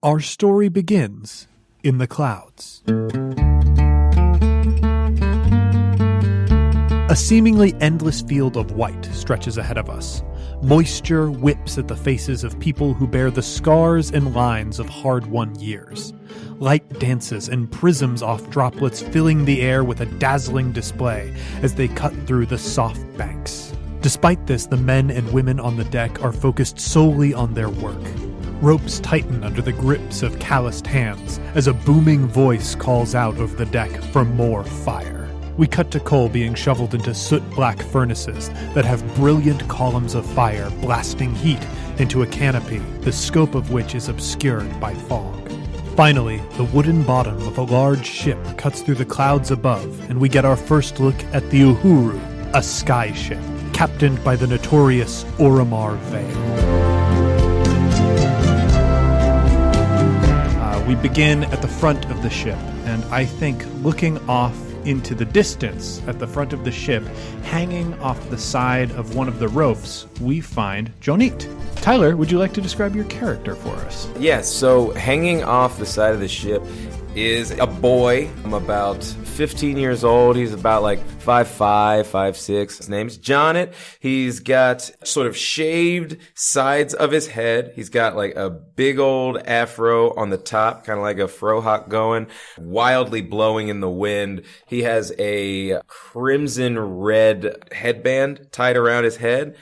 Our story begins in the clouds. A seemingly endless field of white stretches ahead of us. Moisture whips at the faces of people who bear the scars and lines of hard-won years. Light dances and prisms off droplets, filling the air with a dazzling display as they cut through the soft banks. Despite this, the men and women on the deck are focused solely on their work. Ropes tighten under the grips of calloused hands as a booming voice calls out over the deck for more fire. We cut to coal being shoveled into soot-black furnaces that have brilliant columns of fire blasting heat into a canopy, the scope of which is obscured by fog. Finally, the wooden bottom of a large ship cuts through the clouds above, and we get our first look at the Uhuru, a skyship, captained by the notorious Orimar Vale. We begin at the front of the ship, and I think looking off into the distance at the front of the ship, hanging off the side of one of the ropes, we find Jonnit. Tyler, would you like to describe your character for us? Yes, so hanging off the side of the ship is a boy. I'm about 15 years old. He's about like 5'5", 5'6". His name's Jonnit. He's got sort of shaved sides of his head. He's got like a big old afro on the top, kind of like a frohawk going, wildly blowing in the wind. He has a crimson red headband tied around his head.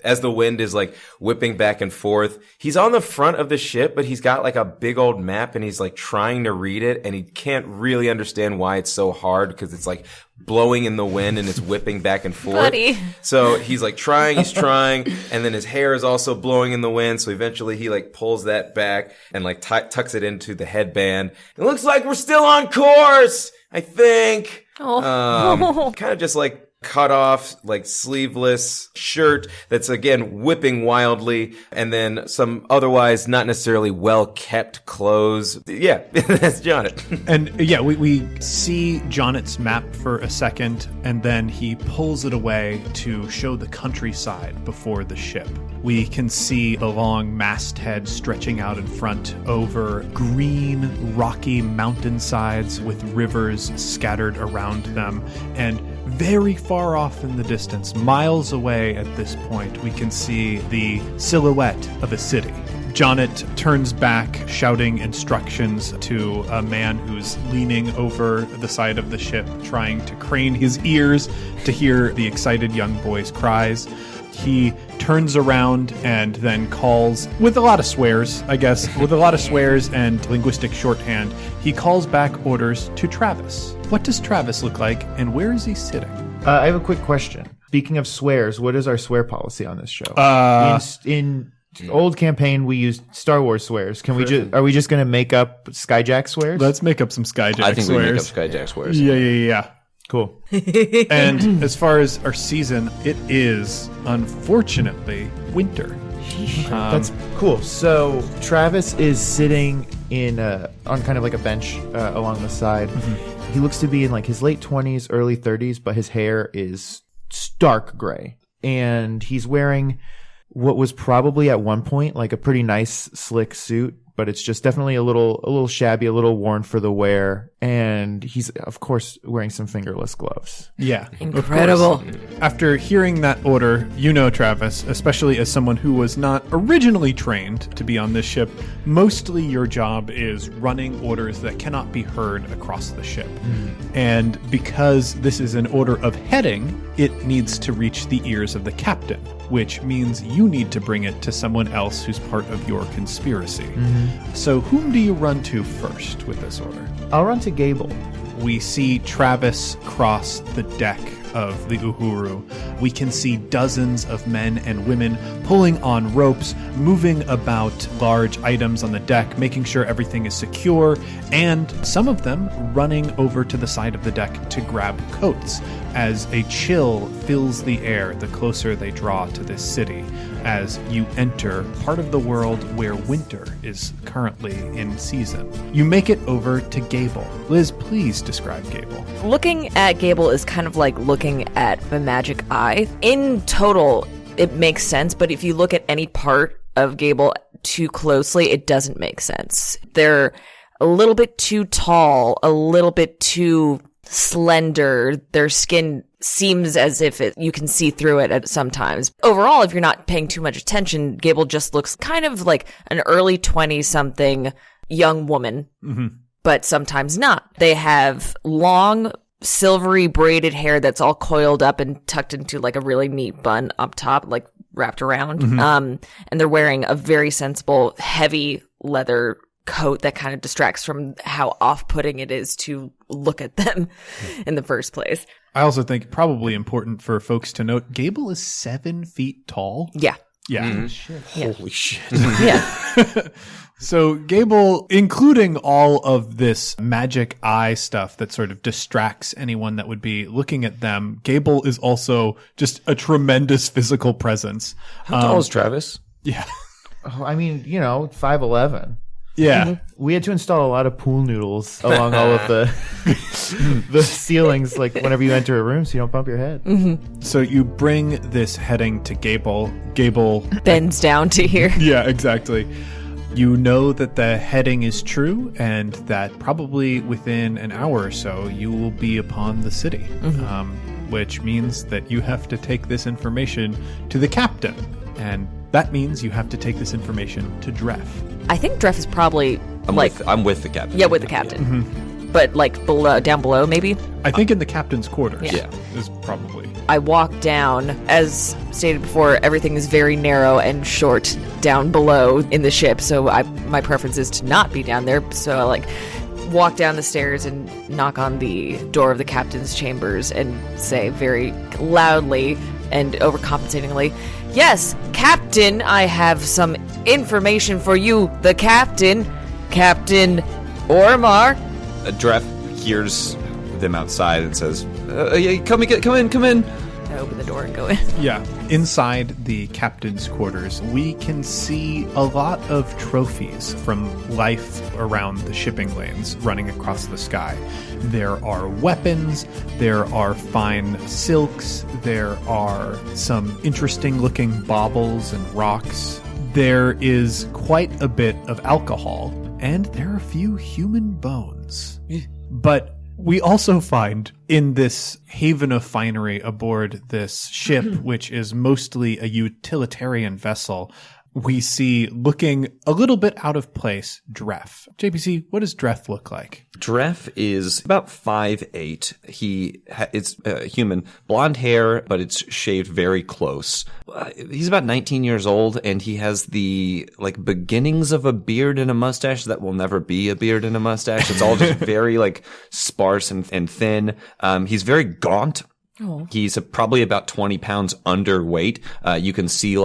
As the wind is like whipping back and forth, he's on the front of the ship, but he's got like a big old map and he's like trying to read it and he can't really understand why it's so hard because it's like blowing in the wind and it's whipping back and forth. Buddy. So he's like he's trying, and then his hair is also blowing in the wind. So eventually he like pulls that back and like tucks it into the headband. It looks like we're still on course, I think. Oh. Kind of just like cut off, like sleeveless shirt that's again whipping wildly, and then some otherwise not necessarily well kept clothes. Yeah, that's Jonnit. And yeah, we see Jonnit's map for a second, and then he pulls it away to show the countryside before the ship. We can see the long masthead stretching out in front over green, rocky mountainsides with rivers scattered around them, and very far off in the distance, miles away at this point, we can see the silhouette of a city. Jonnit turns back, shouting instructions to a man who's leaning over the side of the ship, trying to crane his ears to hear the excited young boy's cries. He turns around and then calls, with a lot of swears, I guess, with a lot of swears and linguistic shorthand, he calls back orders to Travis. What does Travis look like, and where is he sitting? I have a quick question. Speaking of swears, what is our swear policy on this show? In old campaign, we used Star Wars swears. Can we are we just going to make up Skyjack swears? Let's make up some Skyjack swears. I think we make up Skyjack swears. Yeah. Cool. And as far as our season, it is, unfortunately, winter. That's cool. So Travis is sitting on kind of like a bench along the side. Mm-hmm. He looks to be in like his late 20s, early 30s, but his hair is stark gray. And he's wearing what was probably at one point like a pretty nice, slick suit, but it's just definitely a little shabby, a little worn for the wear. And he's, of course, wearing some fingerless gloves. Yeah. Incredible. After hearing that order, you know, Travis, especially as someone who was not originally trained to be on this ship, mostly your job is running orders that cannot be heard across the ship. And because this is an order of heading, it needs to reach the ears of the captain, which means you need to bring it to someone else who's part of your conspiracy. So whom do you run to first with this order? I'll run to Gable. We see Travis cross the deck of the Uhuru. We can see dozens of men and women pulling on ropes, moving about large items on the deck, making sure everything is secure, and some of them running over to the side of the deck to grab coats as a chill fills the air the closer they draw to this city as you enter part of the world where winter is currently in season. You make it over to Gable. Liz, please describe Gable. Looking at Gable is kind of like looking at the magic eye. In total, it makes sense, but if you look at any part of Gable too closely, it doesn't make sense. They're a little bit too tall, a little bit too slender. Their skin seems as if you can see through it at sometimes. Overall, if you're not paying too much attention, Gable just looks kind of like an early 20-something young woman, but sometimes not. They have long, silvery braided hair that's all coiled up and tucked into like a really neat bun up top, like wrapped around. And they're wearing a very sensible, heavy leather coat that kind of distracts from how off-putting it is to look at them in the first place. I also think probably important for folks to note, Gable is 7 feet tall. Yeah. Yeah. Holy shit. Yeah. So Gable, including all of this magic eye stuff that sort of distracts anyone that would be looking at them, Gable is also just a tremendous physical presence. How tall is Travis? Yeah. Oh, I mean, 5'11". Yeah. We had to install a lot of pool noodles along all of the the ceilings, like whenever you enter a room, so you don't bump your head. So you bring this heading to Gable. Gable Bends down to here. Yeah, exactly. You know that the heading is true and that probably within an hour or so you will be upon the city, which means that you have to take this information to the captain. And that means you have to take this information to Dref. I think Dref is probably I'm with the captain. Yeah, with the captain. But like down below, maybe? I think in the captain's quarters. Yeah. Is probably. I walk down. As stated before, everything is very narrow and short down below in the ship, so my preference is to not be down there. So I walk down the stairs and knock on the door of the captain's chambers and say very loudly and overcompensatingly, "Yes, Captain, I have some information for you, the Captain, Captain Orimar." Dref hears them outside and says, come in. I open the door and go in. Yeah. Inside the captain's quarters, we can see a lot of trophies from life around the shipping lanes running across the sky. There are weapons, there are fine silks, there are some interesting looking baubles and rocks. There is quite a bit of alcohol, and there are a few human bones. But we also find in this haven of finery aboard this ship, which is mostly a utilitarian vessel, we see, looking a little bit out of place, Dref. JPC, what does Dref look like? Dref is about 5'8". He is human, blonde hair, but it's shaved very close. He's about 19 years old, and he has the beginnings of a beard and a mustache that will never be a beard and a mustache. It's all just very sparse and thin. He's very gaunt. Oh. He's probably about 20 pounds underweight. You can see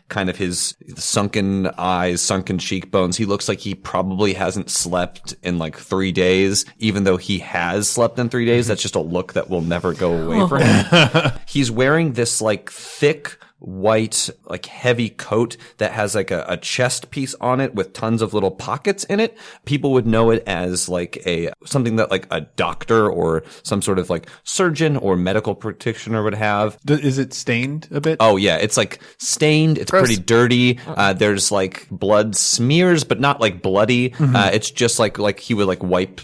kind of his sunken eyes, sunken cheekbones. He looks like he probably hasn't slept in 3 days, even though he has slept in 3 days. That's just a look that will never go away for him. He's wearing this thick, white, heavy coat that has a chest piece on it with tons of little pockets in it. People would know it as something that a doctor or some sort of surgeon or medical practitioner would have. Is it stained a bit? Oh yeah, it's stained. It's Gross. pretty dirty. There's blood smears, but not bloody. It's just he would wipe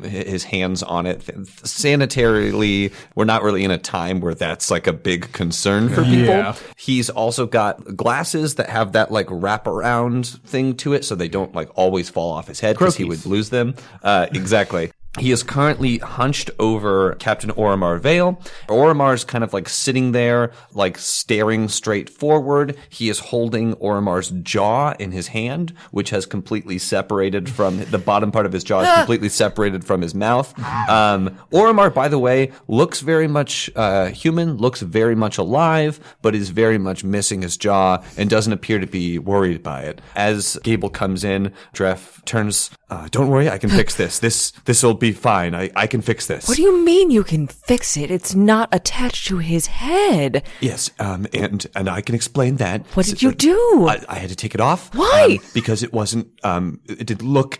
his hands on it. Sanitarily, we're not really in a time where that's a big concern for people. Yeah. He's also got glasses that have that wraparound thing to it, so they don't always fall off his head because he would lose them. Exactly. He is currently hunched over Captain Orimar Vale. Orimar's kind of sitting there, staring straight forward. He is holding Orimar's jaw in his hand, which has completely separated from the bottom part of his jaw is completely separated from his mouth. Orimar, by the way, looks very much human, looks very much alive, but is very much missing his jaw and doesn't appear to be worried by it. As Gable comes in, Dref turns, "Don't worry, I can fix this. This'll be fine. I can fix this." What do you mean you can fix it? It's not attached to his head. Yes, and I can explain that. What did you do? I had to take it off. Why? Because it wasn't, it didn't look,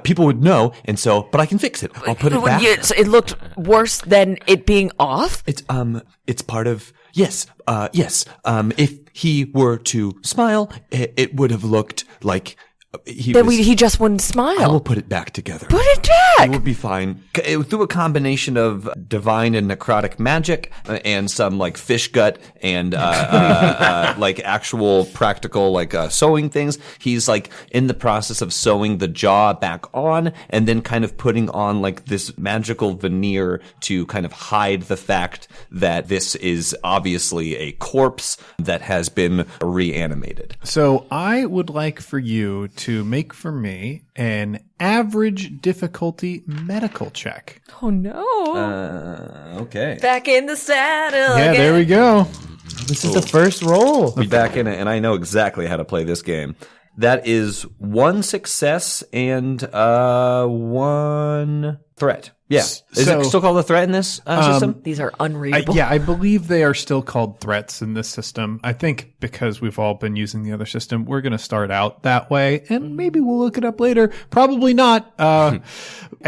people would know, and so, but I can fix it. I'll put it back. So it looked worse than it being off? It's part of, Yes. If he were to smile, it would have looked like he just wouldn't smile. I will put it back together. Put it back! It will be fine. Through a combination of divine and necrotic magic and some like fish gut and like actual practical like sewing things, he's like in the process of sewing the jaw back on and then kind of putting on like this magical veneer to kind of hide the fact that this is obviously a corpse that has been reanimated. So I would like for you to make for me an average difficulty medical check. Oh no. Okay. Back in the saddle. Yeah, again. there we go. This is the first roll. Be back in it, and I know exactly how to play this game. That is 1 success and 1 threat. Yeah. Is it still called a threat in this system? These are unreadable. I believe they are still called threats in this system. I think because we've all been using the other system, we're going to start out that way, and maybe we'll look it up later. Probably not. I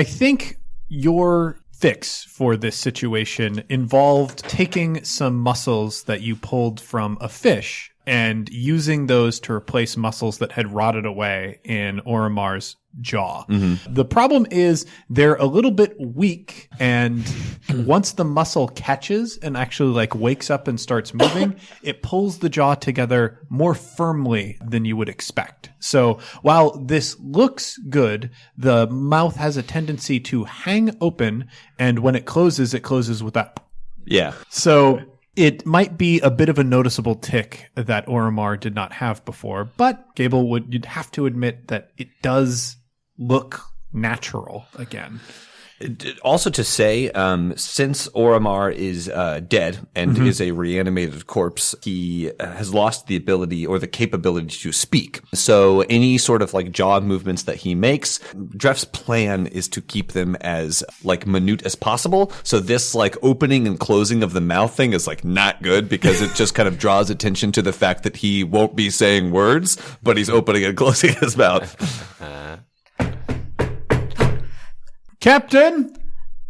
think your fix for this situation involved taking some muscles that you pulled from a fish and using those to replace muscles that had rotted away in Orimar's jaw. Mm-hmm. The problem is they're a little bit weak, and once the muscle catches and actually like wakes up and starts moving, it pulls the jaw together more firmly than you would expect. So while this looks good, the mouth has a tendency to hang open, and when it closes with that. Yeah. So it might be a bit of a noticeable tick that Orimar did not have before, but Gable you'd have to admit that it does look natural again. Also to say, since Orimar is dead and is a reanimated corpse, he has lost the ability or the capability to speak. So any sort of like jaw movements that he makes, Dref's plan is to keep them as like minute as possible. So this like opening and closing of the mouth thing is like not good because it just kind of draws attention to the fact that he won't be saying words, but he's opening and closing his mouth. Captain!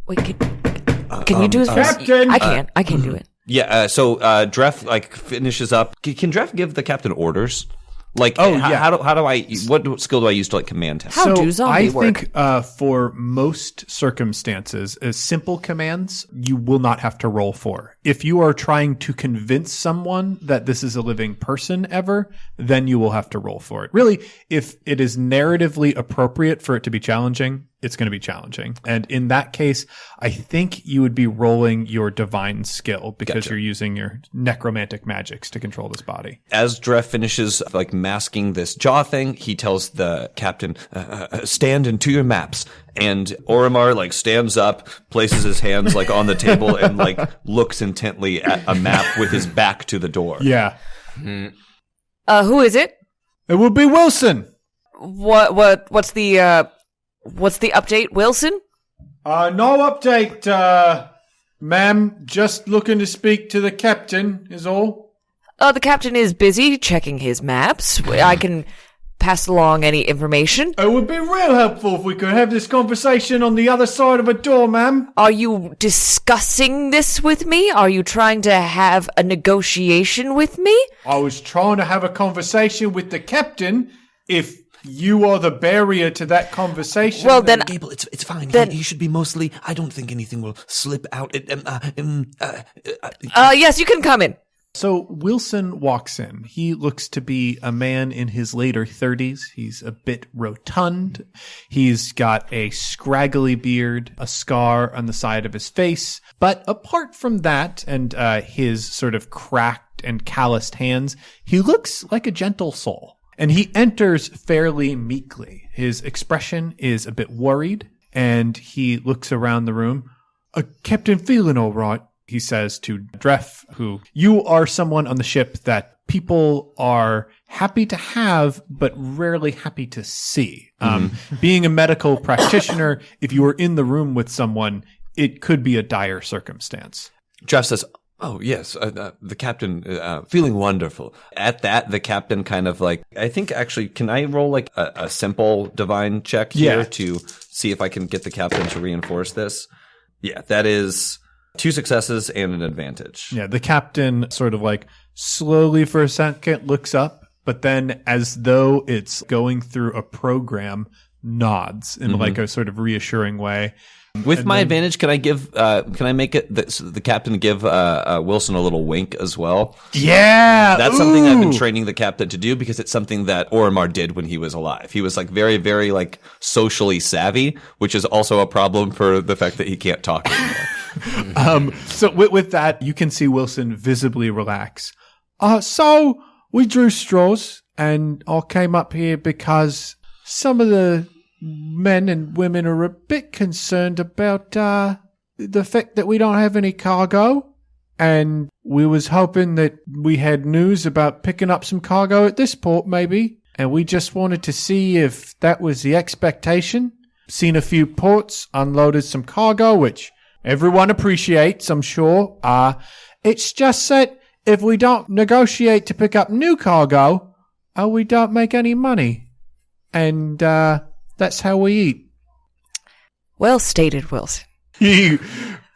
Wait, can you do it first? Captain! I can't do it. Yeah, so Dref like finishes up. Can Dref give the captain orders? Like, how do I? What skill do I use to like command him? How do zombie work? I think for most circumstances, as simple commands, you will not have to roll for. If you are trying to convince someone that this is a living person ever, then you will have to roll for it. Really, if it is narratively appropriate for it to be challenging, it's going to be challenging. And in that case, I think you would be rolling your divine skill because you're using your necromantic magics to control this body. As Dref finishes like masking this jaw thing, he tells the captain, stand into your maps. And Orimar like stands up, places his hands like on the table and like looks intently at a map with his back to the door. Yeah. Who is it? It would be Wilson. What's the update, Wilson? No update, ma'am. Just looking to speak to the captain is all. The captain is busy checking his maps. I can pass along any information. It would be real helpful if we could have this conversation on the other side of a door, ma'am. Are you discussing this with me? Are you trying to have a negotiation with me? I was trying to have a conversation with the captain. If you are the barrier to that conversation. Well, then Gable, it's fine. Then, he should be mostly. I don't think anything will slip out. Yes, you can come in. So Wilson walks in. He looks to be a man in his later 30s. He's a bit rotund. He's got a scraggly beard, a scar on the side of his face. But apart from that and his sort of cracked and calloused hands, he looks like a gentle soul. And he enters fairly meekly. His expression is a bit worried, and he looks around the room. Captain, feeling all right, he says to Dref, who, you are someone on the ship that people are happy to have, but rarely happy to see. Being a medical practitioner, if you are in the room with someone, it could be a dire circumstance. Dref says, oh, yes, the captain, feeling wonderful. At that, the captain kind of like, I think actually, can I roll like a simple divine check here to see if I can get the captain to reinforce this? Yeah, that is 2 successes and an advantage. Yeah, the captain sort of like slowly for a second looks up, but then as though it's going through a program, nods in like a sort of reassuring way. With my advantage, can I make it the captain give Wilson a little wink as well? Yeah! That's something I've been training the captain to do because it's something that Orimar did when he was alive. He was like very, very like socially savvy, which is also a problem for the fact that he can't talk anymore. So with that, you can see Wilson visibly relax. So we drew straws and I came up here because some of the men and women are a bit concerned about the fact that we don't have any cargo, and we was hoping that we had news about picking up some cargo at this port maybe, and we just wanted to see if that was the expectation. Seen a few ports, unloaded some cargo, which everyone appreciates, I'm sure. It's just that if we don't negotiate to pick up new cargo, we don't make any money, and that's how we eat. Well stated, Wilson. He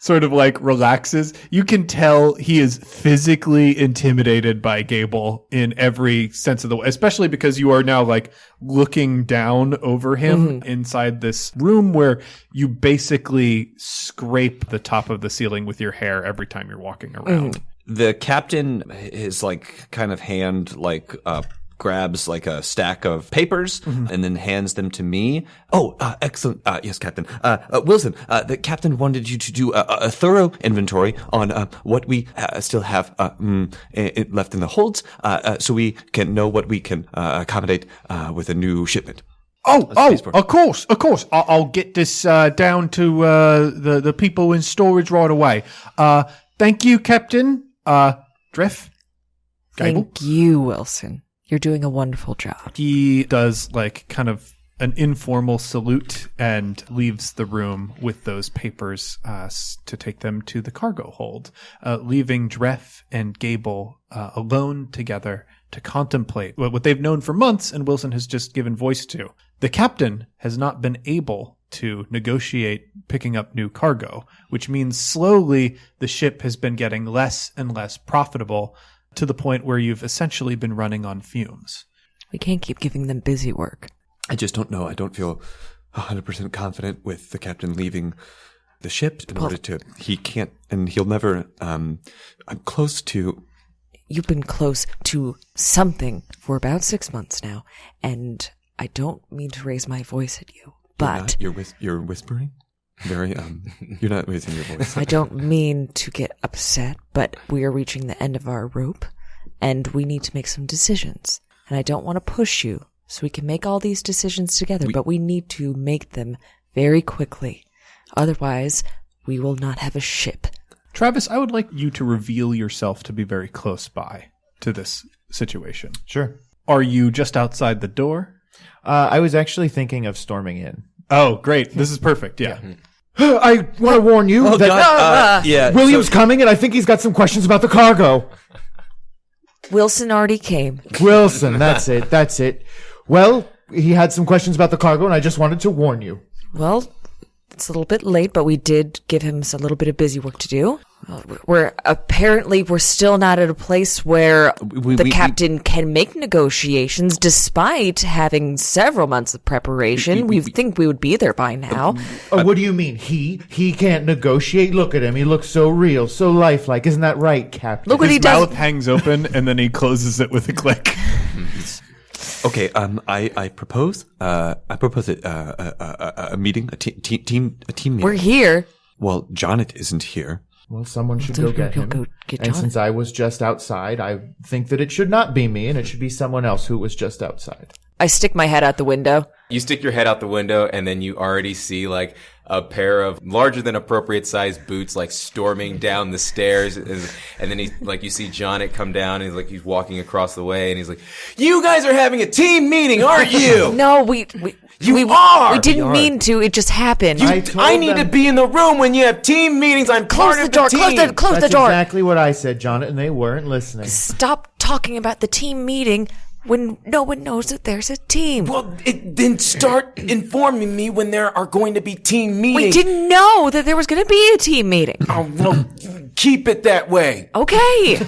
sort of like relaxes. You can tell he is physically intimidated by Gable in every sense of the way, especially because you are now like looking down over him inside this room where you basically scrape the top of the ceiling with your hair every time you're walking around. The captain, his like kind of hand like grabs like a stack of papers and then hands them to me. Oh, excellent. Yes, Captain. Wilson, the captain wanted you to do a thorough inventory on what we still have left in the holds, so we can know what we can accommodate with a new shipment. Of course. I'll get this down to the people in storage right away. Thank you, Captain. Dref? Gable? Thank you, Wilson. You're doing a wonderful job. He does like kind of an informal salute and leaves the room with those papers to take them to the cargo hold, leaving Dref and Gable alone together to contemplate what they've known for months and Wilson has just given voice to. The captain has not been able to negotiate picking up new cargo, which means slowly the ship has been getting less and less profitable, to the point where you've essentially been running on fumes. We can't keep giving them busy work. I just don't know. I don't feel 100% confident with the captain leaving the ship in order to... He can't, and he'll never... I'm close to... You've been close to something for about 6 months now, and I don't mean to raise my voice at you, but... You're whispering? Very, you're not raising your voice. I don't mean to get upset, but we are reaching the end of our rope, and we need to make some decisions. And I don't want to push you, so we can make all these decisions together, but we need to make them very quickly. Otherwise, we will not have a ship. Travis, I would like you to reveal yourself to be very close by to this situation. Sure. Are you just outside the door? I was actually thinking of storming in. Oh, great. This is perfect. Yeah. I want to warn you that William's coming, and I think he's got some questions about the cargo. Wilson already came. Wilson, that's it. Well, he had some questions about the cargo, and I just wanted to warn you. Well, it's a little bit late, but we did give him a little bit of busy work to do. We're still not at a place where the captain can make negotiations despite having several months of preparation. We think we would be there by now. What do you mean? He can't negotiate? Look at him. He looks so real, so lifelike. Isn't that right, Captain? Look what he does. His mouth hangs open and then he closes it with a click. Okay, I propose a meeting, a team meeting. We're here. Well, Jonnit isn't here. Well, someone should go get him. And since I was just outside, I think that it should not be me, and it should be someone else who was just outside. I stick my head out the window. You stick your head out the window, and then you already see like a pair of larger than appropriate sized boots like storming down the stairs, and then you see Jonnit come down, and he's walking across the way, and he's like, "You guys are having a team meeting, aren't you?" No, we are. We didn't mean to. It just happened. I need to be in the room when you have team meetings. I'm part of the team. Close the door. That's exactly what I said, Jonnit, and they weren't listening. Stop talking about the team meeting when no one knows that there's a team? Well, then start informing me when there are going to be team meetings. We didn't know that there was going to be a team meeting. Oh, well, keep it that way. Okay.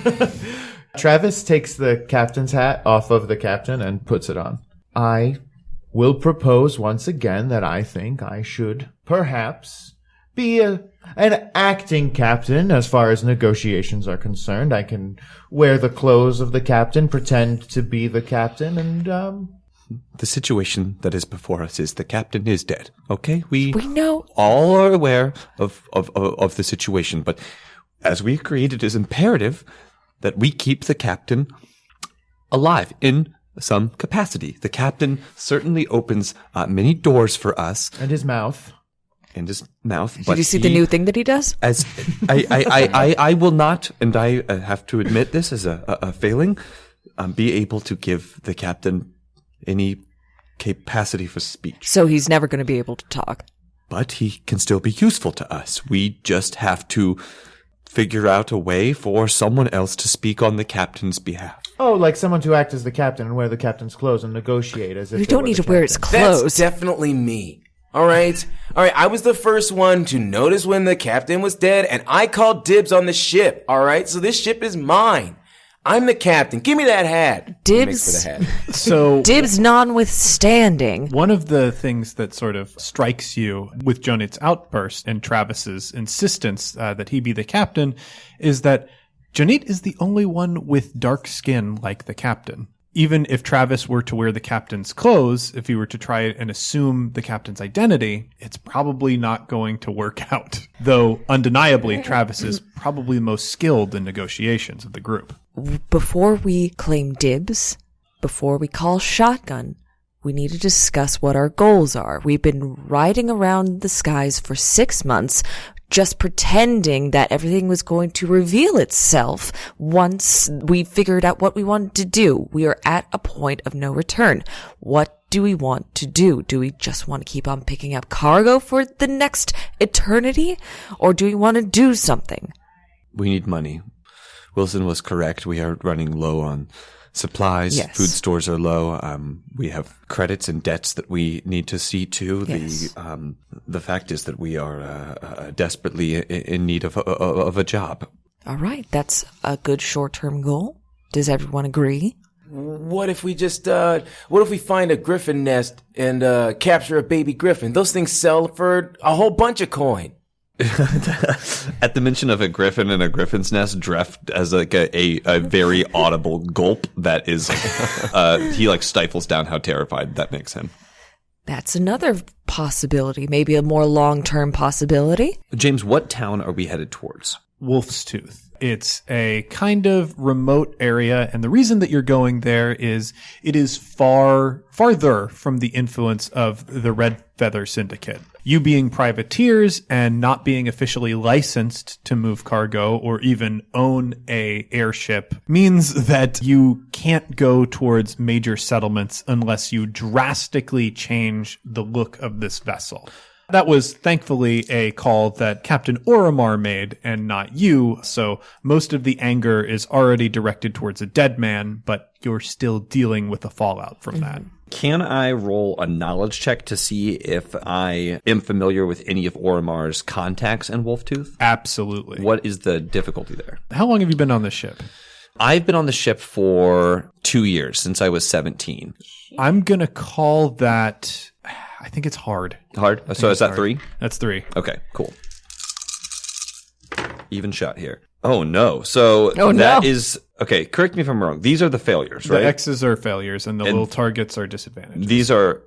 Travis takes the captain's hat off of the captain and puts it on. I will propose once again that I think I should perhaps be an acting captain as far as negotiations are concerned. I can wear the clothes of the captain, pretend to be the captain, and The situation that is before us is the captain is dead. Okay, we know. All are aware of the situation, but as we agreed, it is imperative that we keep the captain alive in some capacity. The captain certainly opens many doors for us. and his mouth. And his mouth. Did you see the new thing that he does? As I will not, and I have to admit this as a failing, be able to give the captain any capacity for speech. So he's never going to be able to talk. But he can still be useful to us. We just have to figure out a way for someone else to speak on the captain's behalf. Oh, like someone to act as the captain and wear the captain's clothes and negotiate as if You they don't were need the to wear his captain. clothes. That's definitely me. All right. I was the first one to notice when the captain was dead, and I called dibs on the ship. All right. So this ship is mine. I'm the captain. Give me that hat. Dibs. Makes for the hat. So Dibs notwithstanding. one of the things that sort of strikes you with Jonnit's outburst and Travis's insistence that he be the captain is that Jonnit is the only one with dark skin like the captain. Even if Travis were to wear the captain's clothes, if he were to try and assume the captain's identity, it's probably not going to work out. Though undeniably, Travis is probably the most skilled in negotiations of the group. Before we claim dibs, before we call shotgun, we need to discuss what our goals are. We've been riding around the skies for 6 months, just pretending that everything was going to reveal itself once we figured out what we wanted to do. We are at a point of no return. What do we want to do? Do we just want to keep on picking up cargo for the next eternity? Or do we want to do something? We need money. Wilson was correct. We are running low on supplies. Yes. Food stores are low. We have credits and debts that we need to see to. Yes. The fact is that we are desperately in need of a job. All right, that's a good short-term goal. Does everyone agree? What if we just, what if we find a griffin nest and capture a baby griffin? Those things sell for a whole bunch of coin. At the mention of a griffin and a griffin's nest, Dref has like a very audible gulp that is, he like stifles down how terrified that makes him. That's another possibility, maybe a more long-term possibility. James, what town are we headed towards? Wolf's Tooth. It's a kind of remote area, and the reason that you're going there is it is farther from the influence of the Red Feather Syndicate. You being privateers and not being officially licensed to move cargo or even own a airship means that you can't go towards major settlements unless you drastically change the look of this vessel. That was thankfully a call that Captain Orimar made and not you, so most of the anger is already directed towards a dead man, but you're still dealing with the fallout from that. Can I roll a knowledge check to see if I am familiar with any of Orimar's contacts in Wolftooth? Absolutely. What is the difficulty there? How long have you been on the ship? I've been on the ship for 2 years, since I was 17. I'm going to call that, I think it's hard. Hard? So is that hard. 3? That's 3. Okay, cool. Even shot here. Oh, no. So Oh, that no. is... Okay, correct me if I'm wrong. These are the failures, The right? X's are failures and the little targets are disadvantages. These are...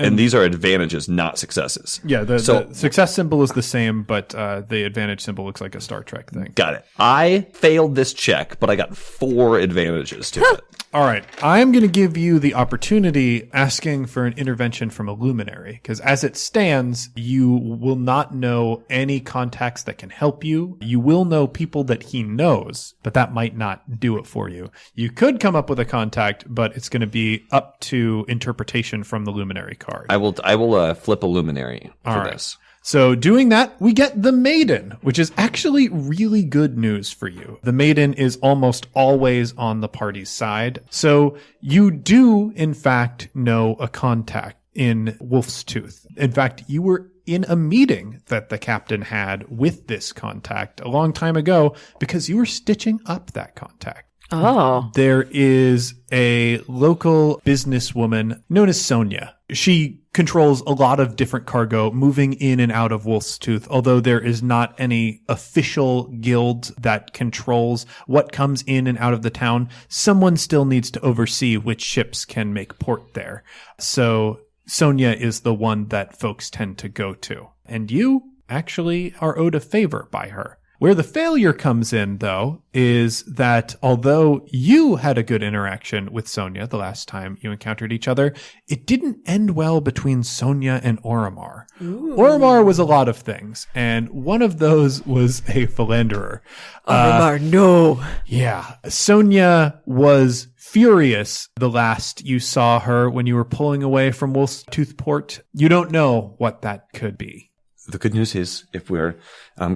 And these are advantages, not successes. Yeah, the So- success symbol is the same, but the advantage symbol looks like a Star Trek thing. Got it. I failed this check, but I got 4 advantages to it. All right. I'm going to give you the opportunity asking for an intervention from a luminary, because as it stands, you will not know any contacts that can help you. You will know people that he knows, but that might not do it for you. You could come up with a contact, but it's going to be up to interpretation from the luminary card. I will flip a luminary for All right. this. So doing that, we get the Maiden, which is actually really good news for you. The Maiden is almost always on the party's side. So you do, in fact, know a contact in Wolf's Tooth. In fact, you were in a meeting that the captain had with this contact a long time ago because you were stitching up that contact. Oh. There is a local businesswoman known as Sonia. She controls a lot of different cargo moving in and out of Wolf's Tooth, although there is not any official guild that controls what comes in and out of the town. Someone still needs to oversee which ships can make port there. So Sonia is the one that folks tend to go to. And you actually are owed a favor by her. Where the failure comes in, though, is that although you had a good interaction with Sonia the last time you encountered each other, it didn't end well between Sonia and Orimar. Ooh. Orimar was a lot of things, and one of those was a philanderer. Orimar, no. Yeah. Sonia was furious the last you saw her when you were pulling away from Wolf's Tooth Port. You don't know what that could be. The good news is, if we're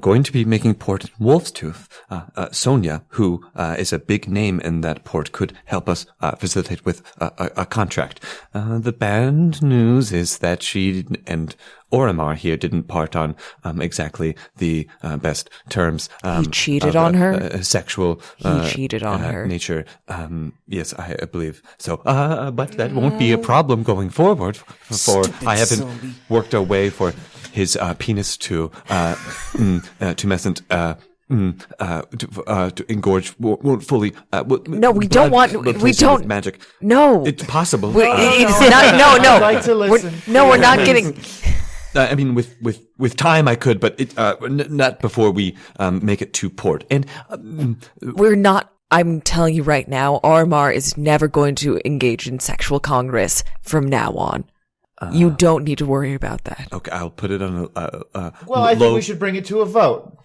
going to be making port in Wolf's Tooth, Sonia, who is a big name in that port, could help us facilitate with a contract. The bad news is that she and Orimar here didn't part on exactly the best terms. He cheated on her? Sexual He cheated on her. Nature. Yes, I believe so. But that won't be a problem going forward, for I haven't worked a way for his penis to tumescent to engorge won't fully. No, we don't want. We don't. Magic. No, it's possible. It's not. No. I'd like to listen. We're not getting. I mean, with time, I could, but not before we make it to port. And we're not. I'm telling you right now, Orimar is never going to engage in sexual congress from now on. You don't need to worry about that. Okay, I'll put it on well, I think we should bring it to a vote.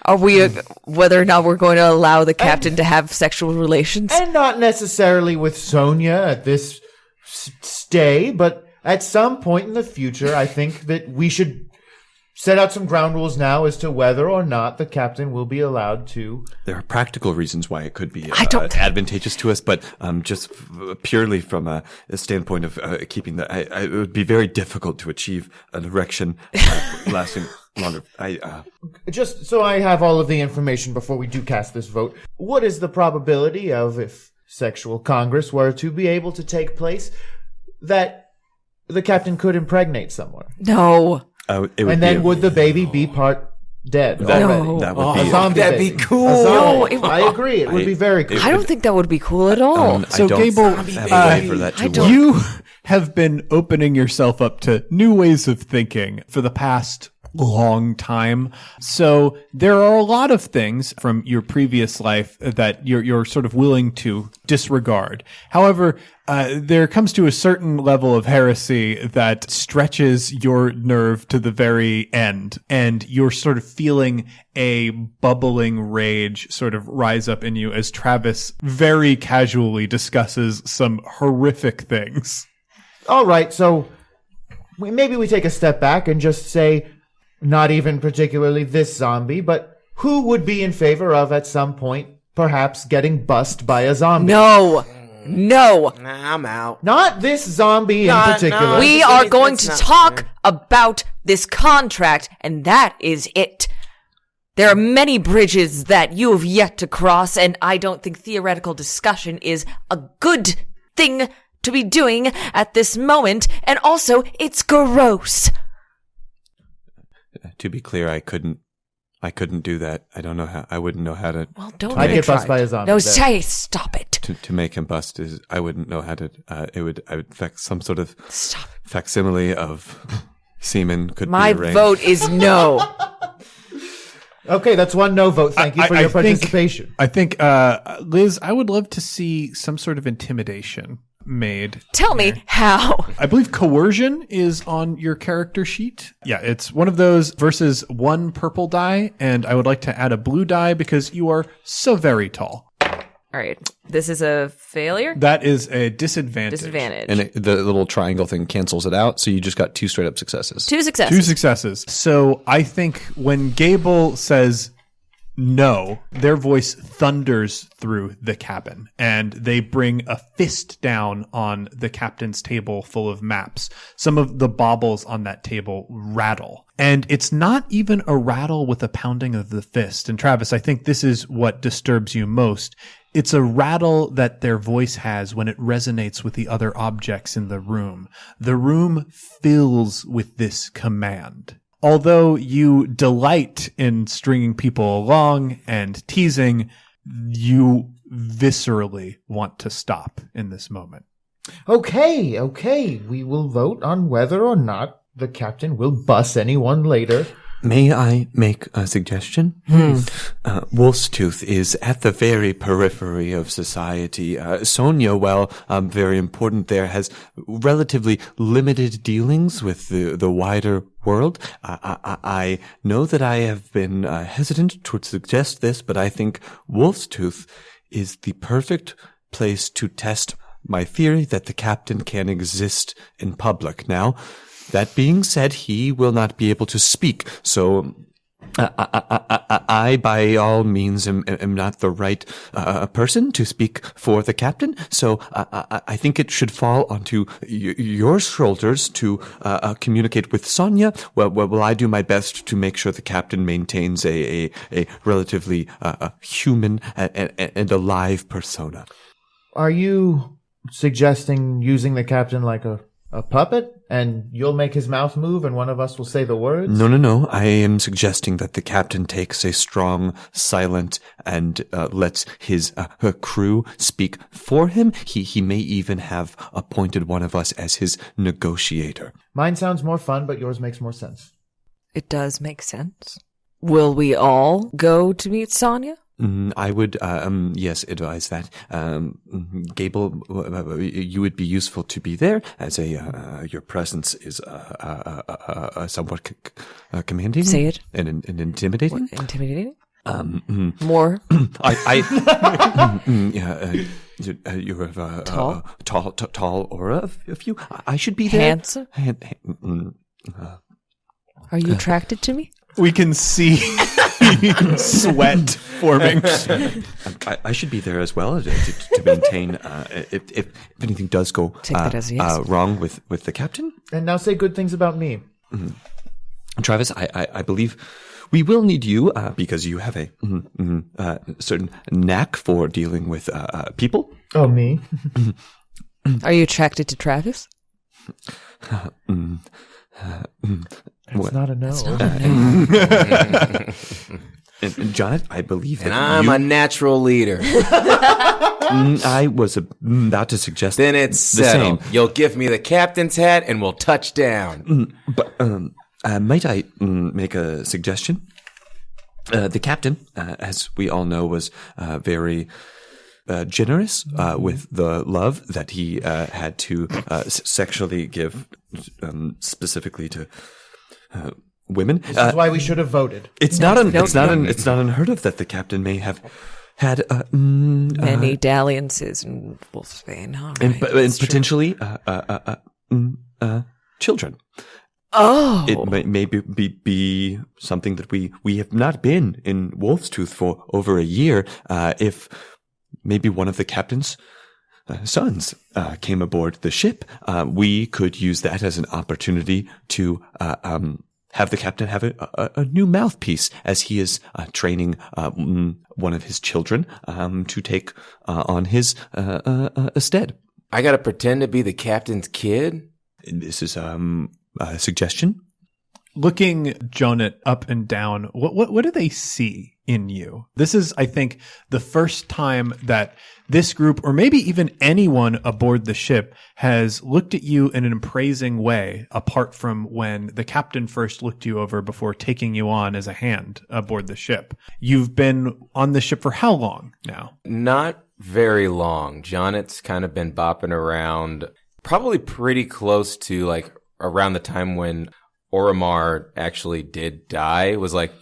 Are we, whether or not we're going to allow the captain to have sexual relations? And not necessarily with Sonia at this stay, but at some point in the future, I think that we should set out some ground rules now as to whether or not the captain will be allowed to. There are practical reasons why it could be advantageous to us, but just purely from a standpoint of keeping it would be very difficult to achieve an erection lasting longer. Just so I have all of the information before we do cast this vote, what is the probability of, if sexual congress were to be able to take place, that the captain could impregnate someone? No. And then would the baby be part dead already? That would be a zombie that'd baby. be cool. No, I agree. It would be very cool. I don't think that would be cool at all. So, I don't Gable, have a way for that to work. You have been opening yourself up to new ways of thinking for the past long time. So there are a lot of things from your previous life that you're sort of willing to disregard. However, there comes to a certain level of heresy that stretches your nerve to the very end, and you're sort of feeling a bubbling rage sort of rise up in you as Travis very casually discusses some horrific things. All right, so maybe we take a step back and just say, not even particularly this zombie, but who would be in favor of, at some point, perhaps getting bussed by a zombie? No. I'm out. Not this zombie in particular. No. We are going to talk about this contract, and that is it. There are many bridges that you have yet to cross, and I don't think theoretical discussion is a good thing to be doing at this moment, and also, it's gross. To be clear, I couldn't do that. I don't know how. I wouldn't know how to. Well, don't I'd get bussed by a zombie. No, stop it. To make him bust is. I wouldn't know how to. I would affect some sort of Stop. facsimile of semen could My be arranged. vote is no. Okay, that's one no vote. Thank you for your participation. I think, Liz, I would love to see some sort of intimidation made. Tell me how. I believe coercion is on your character sheet. Yeah, it's one of those versus one purple die, and I would like to add a blue die because you are so very tall. All right. This is a failure? That is a disadvantage. Disadvantage. And the little triangle thing cancels it out, so you just got 2 straight up successes. 2 successes. 2 successes. So I think when Gable says no, their voice thunders through the cabin, and they bring a fist down on the captain's table full of maps. Some of the baubles on that table rattle. And it's not even a rattle with a pounding of the fist. And Travis, I think this is what disturbs you most. It's a rattle that their voice has when it resonates with the other objects in the room. The room fills with this command. Although you delight in stringing people along and teasing, you viscerally want to stop in this moment. Okay. We will vote on whether or not the captain will bus anyone later. May I make a suggestion? Wolf's Tooth is at the very periphery of society. Sonia, while very important there, has relatively limited dealings with the wider world. I know that I have been hesitant to suggest this, but I think Wolf's Tooth is the perfect place to test my theory that the captain can exist in public. Now, that being said, he will not be able to speak, so I by all means, am not the right person to speak for the captain, so I think it should fall onto your shoulders to communicate with Sonia. Well, I do my best to make sure the captain maintains a relatively human and alive persona. Are you suggesting using the captain like a puppet, and you'll make his mouth move and one of us will say the words? No. I am suggesting that the captain takes a strong, silent, and lets his crew speak for him. He may even have appointed one of us as his negotiator. Mine sounds more fun, but yours makes more sense. It does make sense. Will we all go to meet Sonia? I would, yes, advise that. Gable, you would be useful to be there, as your presence is somewhat commanding. Say it. And intimidating. What, intimidating? More. You have tall aura of you. I should be there. Handsome. Are you attracted to me? We can see sweat forming. I should be there as well to maintain if anything does go wrong with the captain. And now say good things about me. Travis, I believe we will need you because you have a certain knack for dealing with people. Oh, me? That's Are you attracted to Travis? That's not a no. And Jonnit, I believe that I'm a natural leader. I was about to suggest Then it's the settled. same. You'll give me the captain's hat and we'll touch down. But might I make a suggestion? The captain, as we all know, was very generous with the love that he had to sexually give specifically to women. This is why we should have voted. It's not unheard of that the captain may have had Many dalliances in Wolfsbane. All right, and that's true. potentially children. Oh, It may be something that we have not been in Wolf's Tooth for over a year. If maybe one of the captain's sons came aboard the ship, we could use that as an opportunity to have the captain have a new mouthpiece as he is training one of his children to take on his stead. I gotta pretend to be the captain's kid? This is a suggestion. Looking Jonnit up and down, what do they see in you? This is, I think, the first time that this group, or maybe even anyone aboard the ship, has looked at you in an appraising way, apart from when the captain first looked you over before taking you on as a hand aboard the ship. You've been on the ship for how long now? Not very long. Jonnit's kind of been bopping around, probably pretty close to like around the time when Orimar actually did die. It was like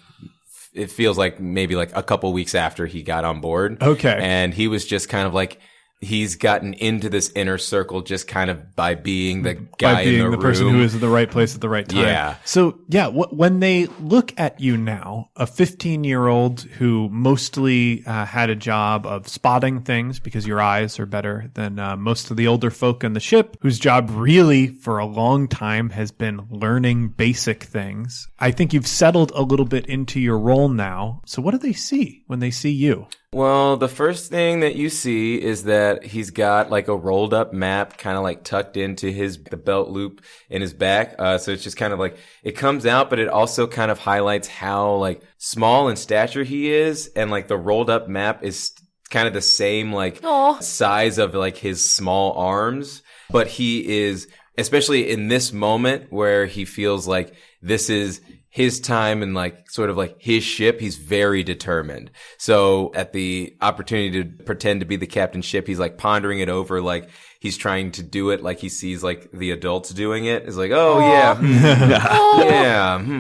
it feels like maybe like a couple weeks after he got on board. Okay. And he was just kind of like, he's gotten into this inner circle just kind of by being the guy by being in the person room. who is at the right place at the right time. Yeah. So yeah, when they look at you now, a 15-year-old who mostly had a job of spotting things because your eyes are better than most of the older folk on the ship, whose job really for a long time has been learning basic things. I think you've settled a little bit into your role now. So what do they see when they see you? Well, the first thing that you see is that he's got like a rolled up map kind of like tucked into the belt loop in his back. So it's just kind of like, it comes out, but it also kind of highlights how like small in stature he is. And like the rolled up map is kind of the same like size of like his small arms. But he is, especially in this moment where he feels like this is his time and like sort of like his ship, he's very determined. So at the opportunity to pretend to be the captain's ship, he's like pondering it over, like he's trying to do it like he sees like the adults doing it. It's like, oh yeah,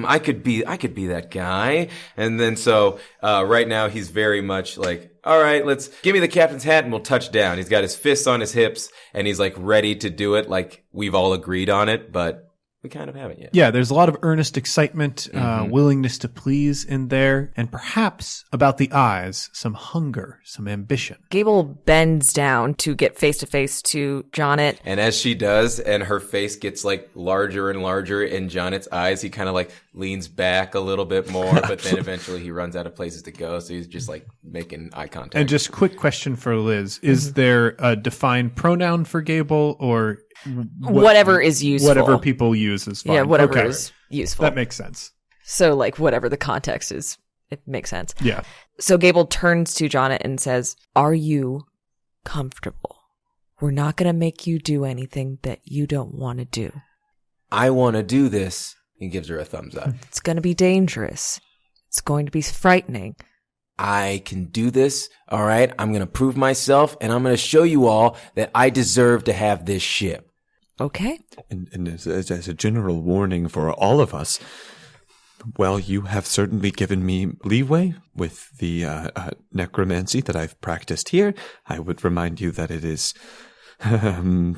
I could be that guy. And then so right now he's very much like, all right, let's give me the captain's hat and we'll touch down. He's got his fists on his hips and he's like ready to do it, like we've all agreed on it, but we kind of haven't yet. Yeah, there's a lot of earnest excitement, willingness to please in there, and perhaps about the eyes, some hunger, some ambition. Gable bends down to get face to face to Jonnit. And as she does, and her face gets like larger and larger in Jonnit's eyes, he kind of like leans back a little bit more, but then eventually he runs out of places to go. So he's just like making eye contact. And just quick question for Liz. Is there a defined pronoun for Gable or whatever is useful? Whatever people use is fine. Yeah, whatever is useful. That makes sense. So like whatever the context is, it makes sense. Yeah. So Gable turns to Jonnit and says, "Are you comfortable? We're not going to make you do anything that you don't want to do." I want to do this. He gives her a thumbs up. It's going to be dangerous. It's going to be frightening. I can do this. All right. I'm going to prove myself and I'm going to show you all that I deserve to have this ship. Okay. And as a general warning for all of us, well, you have certainly given me leeway with the necromancy that I've practiced here. I would remind you that it is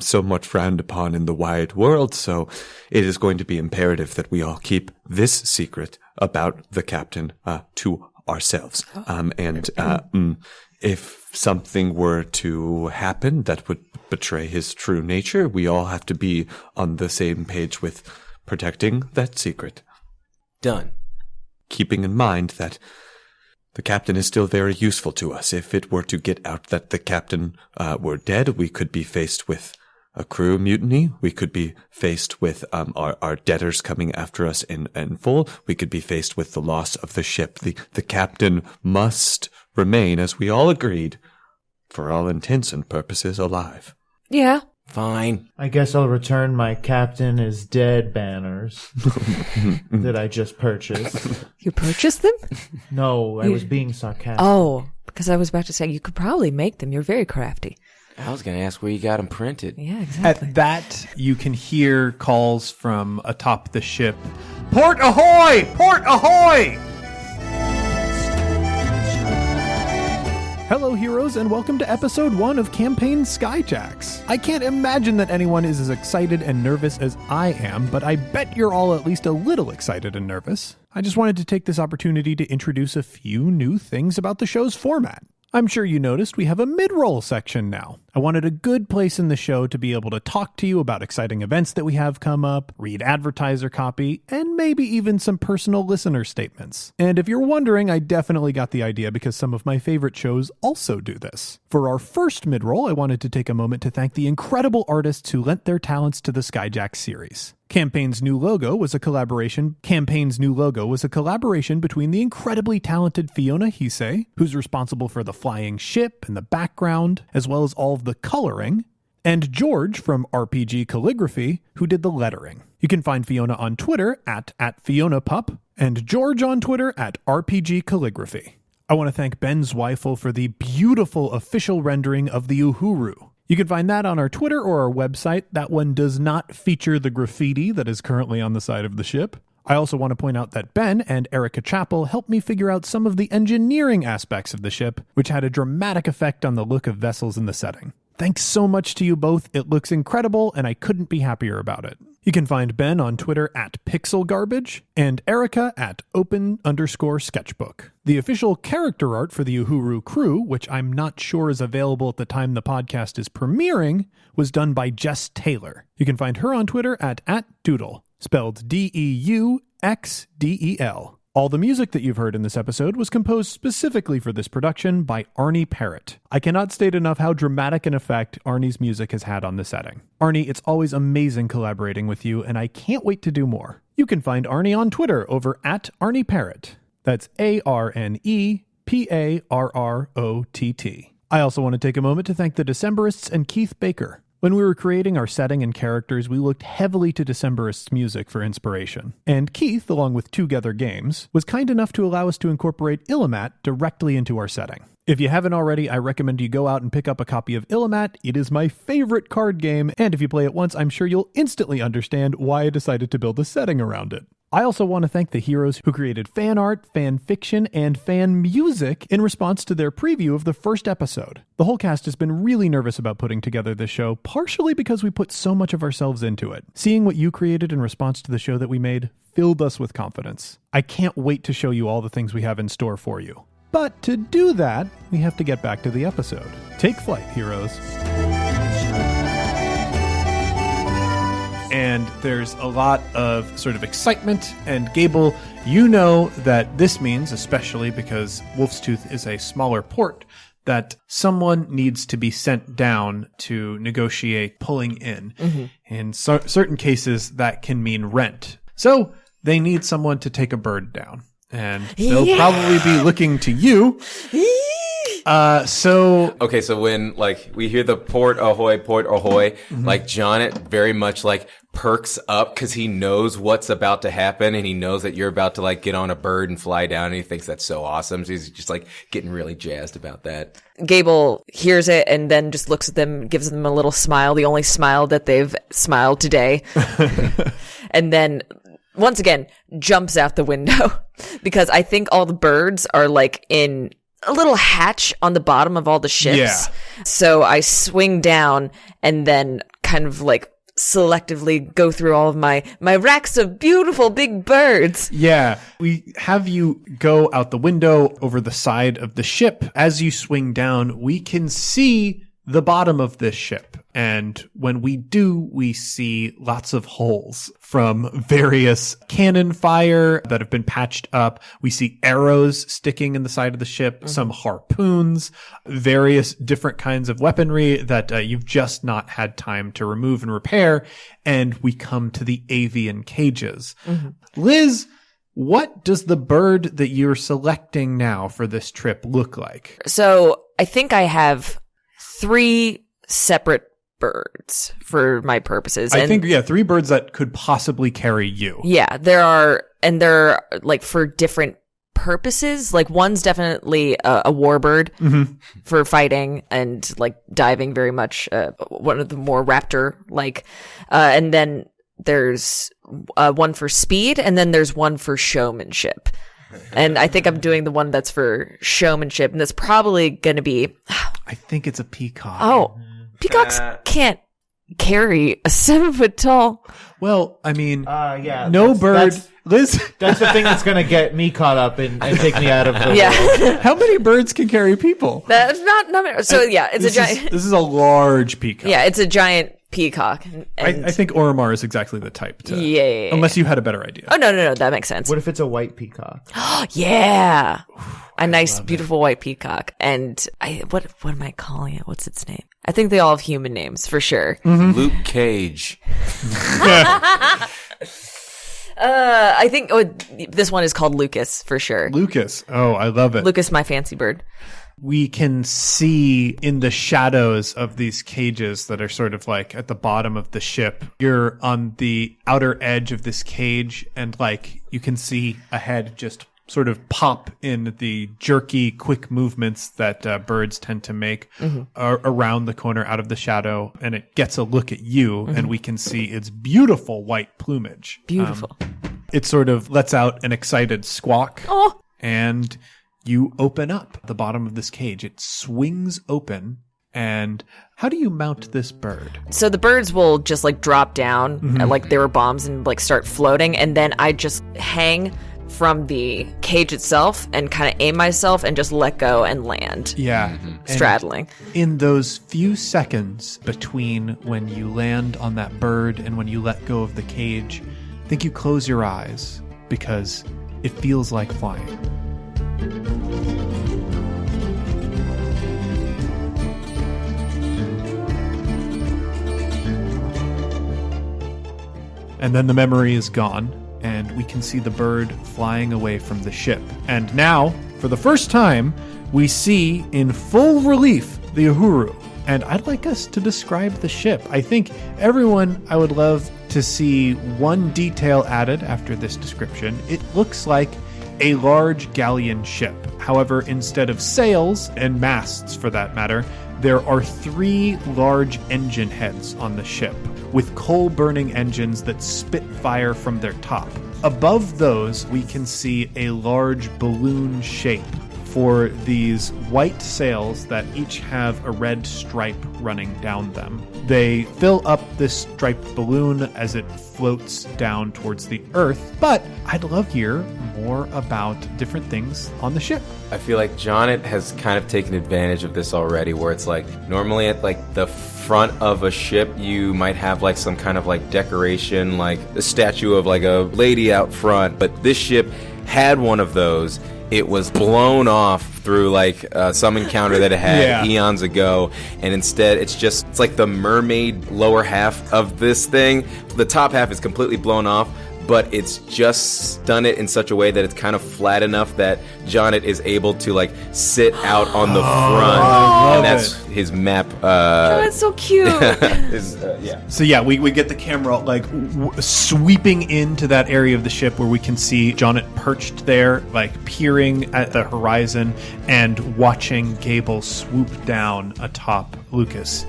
somewhat frowned upon in the wide world, so it is going to be imperative that we all keep this secret about the captain to ourselves. If something were to happen that would betray his true nature, we all have to be on the same page with protecting that secret. Done. Keeping in mind that the captain is still very useful to us. If it were to get out that the captain were dead, we could be faced with a crew mutiny. We could be faced with our debtors coming after us in full. We could be faced with the loss of the ship. The captain must remain, as we all agreed, for all intents and purposes, alive. Yeah. Fine. I guess I'll return my captain is dead banners that I just purchased. You purchased them? No, I was being sarcastic. Oh, because I was about to say, you could probably make them. You're very crafty. I was going to ask where you got them printed. Yeah, exactly. At that, you can hear calls from atop the ship. Port ahoy! Port ahoy! Hello, heroes, and welcome to episode 1 of Campaign Skyjacks. I can't imagine that anyone is as excited and nervous as I am, but I bet you're all at least a little excited and nervous. I just wanted to take this opportunity to introduce a few new things about the show's format. I'm sure you noticed we have a mid-roll section now. I wanted a good place in the show to be able to talk to you about exciting events that we have come up, read advertiser copy, and maybe even some personal listener statements. And if you're wondering, I definitely got the idea because some of my favorite shows also do this. For our first mid-roll, I wanted to take a moment to thank the incredible artists who lent their talents to the Skyjacks series. Campaign's new logo was a collaboration between the incredibly talented Fiona Hisei, who's responsible for the flying ship and the background, as well as all of the coloring, and George from RPG Calligraphy, who did the lettering. You can find Fiona on Twitter at FionaPup, and George on Twitter at RPG Calligraphy. I want to thank Ben Zweifel for the beautiful official rendering of the Uhuru. You can find that on our Twitter or our website. That one does not feature the graffiti that is currently on the side of the ship. I also want to point out that Ben and Erica Chappell helped me figure out some of the engineering aspects of the ship, which had a dramatic effect on the look of vessels in the setting. Thanks so much to you both. It looks incredible, and I couldn't be happier about it. You can find Ben on Twitter at PixelGarbage and Erica at open_sketchbook. The official character art for the Uhuru crew, which I'm not sure is available at the time the podcast is premiering, was done by Jess Taylor. You can find her on Twitter at @Doodle, spelled DEUXDEL. All the music that you've heard in this episode was composed specifically for this production by Arnie Parrott. I cannot state enough how dramatic an effect Arnie's music has had on the setting. Arnie, it's always amazing collaborating with you, and I can't wait to do more. You can find Arnie on Twitter over at Arnie Parrott. That's ARNEPARROTT. I also want to take a moment to thank the Decemberists and Keith Baker. When we were creating our setting and characters, we looked heavily to Decemberists' music for inspiration. And Keith, along with Together Games, was kind enough to allow us to incorporate Illimat directly into our setting. If you haven't already, I recommend you go out and pick up a copy of Illimat. It is my favorite card game, and if you play it once, I'm sure you'll instantly understand why I decided to build a setting around it. I also want to thank the heroes who created fan art, fan fiction, and fan music in response to their preview of the first episode. The whole cast has been really nervous about putting together this show, partially because we put so much of ourselves into it. Seeing what you created in response to the show that we made filled us with confidence. I can't wait to show you all the things we have in store for you. But to do that, we have to get back to the episode. Take flight, heroes. And there's a lot of sort of excitement. And Gable, you know that this means, especially because Wolf's Tooth is a smaller port, that someone needs to be sent down to negotiate pulling in. Mm-hmm. In certain cases, that can mean rent. So they need someone to take a bird down. And they'll probably be looking to you. Okay, so when, like, we hear the port ahoy, mm-hmm. like, Jonnit very much, like, perks up because he knows what's about to happen and he knows that you're about to, like, get on a bird and fly down and he thinks that's so awesome. So he's just, like, getting really jazzed about that. Gable hears it and then just looks at them, gives them a little smile, the only smile that they've smiled today. And then, once again, jumps out the window because I think all the birds are, like, in a little hatch on the bottom of all the ships. Yeah. So I swing down and then kind of like selectively go through all of my racks of beautiful big birds. Yeah. We have you go out the window over the side of the ship. As you swing down, we can see the bottom of this ship. And when we do, we see lots of holes from various cannon fire that have been patched up. We see arrows sticking in the side of the ship, mm-hmm. some harpoons, various different kinds of weaponry that you've just not had time to remove and repair. And we come to the avian cages. Mm-hmm. Liz, what does the bird that you're selecting now for this trip look like? So I think I have 3 separate birds for my purposes. I think 3 birds that could possibly carry you. Yeah, there are, and they're like for different purposes. Like one's definitely a warbird mm-hmm. for fighting and like diving very much, one of the more raptor-like. And then there's one for speed, and then there's one for showmanship. And I think I'm doing the one that's for showmanship, and that's probably going to be... I think it's a peacock. Oh, peacocks can't carry a 7-foot tall... Well, I mean, no bird... Liz? That's the thing that's going to get me caught up and take me out of the world. How many birds can carry people? That's not so yeah, it's a giant... This is a large peacock. Yeah, it's a giant peacock. I think Orimar is exactly the type to... Yeah. Unless you had a better idea. Oh, no, that makes sense. What if it's a white peacock? Yeah. A nice, beautiful white peacock. And what am I calling it? What's its name? I think they all have human names, for sure. Mm-hmm. Luke Cage. I think this one is called Lucas, for sure. Lucas. Oh, I love it. Lucas, my fancy bird. We can see in the shadows of these cages that are sort of like at the bottom of the ship. You're on the outer edge of this cage and like you can see a head just sort of pop in the jerky, quick movements that birds tend to make mm-hmm. Around the corner out of the shadow. And it gets a look at you mm-hmm. and we can see its beautiful white plumage. Beautiful. It sort of lets out an excited squawk. Oh. And you open up the bottom of this cage. It swings open. And how do you mount this bird? So the birds will just like drop down like they were bombs and like start floating. And then I just hang from the cage itself and kind of aim myself and just let go and land. Yeah. Straddling. And in those few seconds between when you land on that bird and when you let go of the cage, I think you close your eyes because it feels like flying. And then the memory is gone, and we can see the bird flying away from the ship. And now, for the first time, we see in full relief the Uhuru. And I'd like us to describe the ship. I think I would love to see one detail added after this description. It looks like a large galleon ship. However, instead of sails, and masts for that matter, there are 3 large engine heads on the ship, with coal-burning engines that spit fire from their top. Above those, we can see a large balloon shape for these white sails that each have a red stripe running down them. They fill up this striped balloon as it floats down towards the earth, but I'd love to hear more about different things on the ship. I feel like Jonnit has kind of taken advantage of this already, where it's like normally at like the front of a ship you might have like some kind of like decoration, like a statue of like a lady out front, but this ship had one of those. It was blown off through like some encounter that it had eons ago, and instead it's like the mermaid lower half of this thing. The top half is completely blown off, but it's just done it in such a way that it's kind of flat enough that Jonnit is able to like sit out on the front, and that's his map. That's so cute. So yeah, we get the camera like sweeping into that area of the ship where we can see Jonnit perched there, like peering at the horizon and watching Gable swoop down atop Lucas.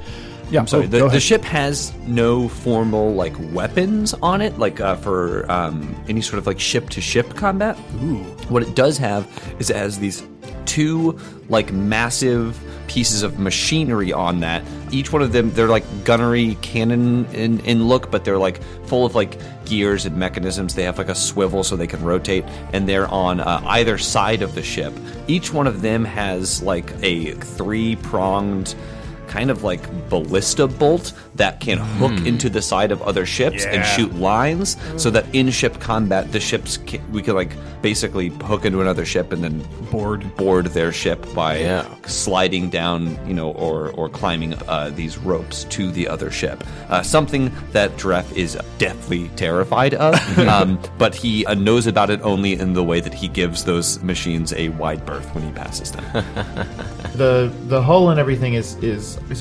Yeah, I'm sorry. The ship has no formal like weapons on it, like for any sort of like ship-to-ship combat. Ooh. What it does have is it has these 2 like massive pieces of machinery on that. Each one of them, they're like gunnery cannon in look, but they're like full of like gears and mechanisms. They have like a swivel so they can rotate, and they're on either side of the ship. Each one of them has like a 3-pronged kind of like ballista bolt that can hook into the side of other ships and shoot lines, so that in ship combat we can like basically hook into another ship and then board their ship by sliding down, or climbing these ropes to the other ship. Something that Dref is deathly terrified of, but he knows about it only in the way that he gives those machines a wide berth when he passes them. The hull and everything is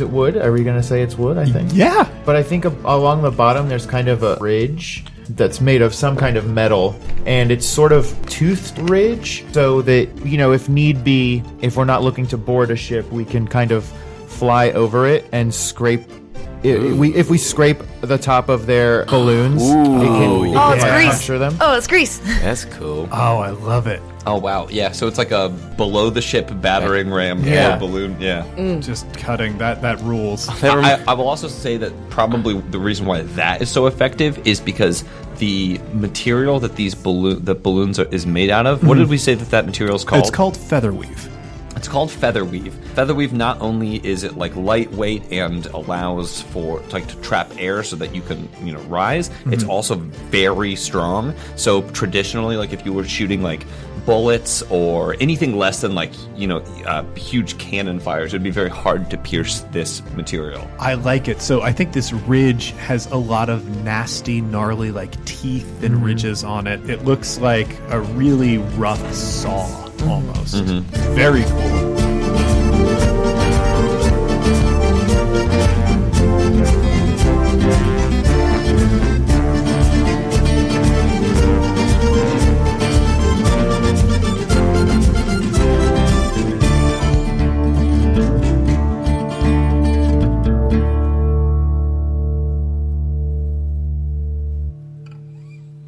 it wood? Are we going to say it's wood, I think? Yeah. But I think along the bottom there's kind of a ridge that's made of some kind of metal, and it's sort of toothed ridge, so that, if need be, if we're not looking to board a ship, we can kind of fly over it and scrape. If we scrape the top of their balloons, it can it's grease. puncture them. Oh, it's grease. That's cool. Oh, I love it. Oh, wow. Yeah, so it's like a below-the-ship battering ram or balloon. Yeah. Just cutting. That rules. I will also say that probably the reason why that is so effective is because the material that the balloons is made out of, what did we say that material is called? It's called featherweave. It's called featherweave. Featherweave, not only is it like lightweight and allows for like to trap air so that you can rise, it's also very strong. So traditionally, like if you were shooting like bullets or anything less than like huge cannon fires, it'd be very hard to pierce this material. I like it. So I think this ridge has a lot of nasty, gnarly like teeth and ridges on it. It looks like a really rough saw almost. Very cool.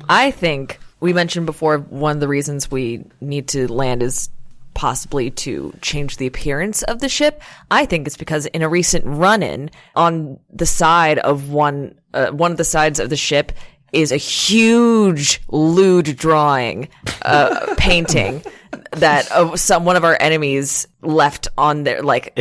I think We mentioned before one of the reasons we need to land is possibly to change the appearance of the ship. I think it's because in a recent run-in on the side of one of the sides of the ship is a huge lewd drawing, painting that one of our enemies left on there. Like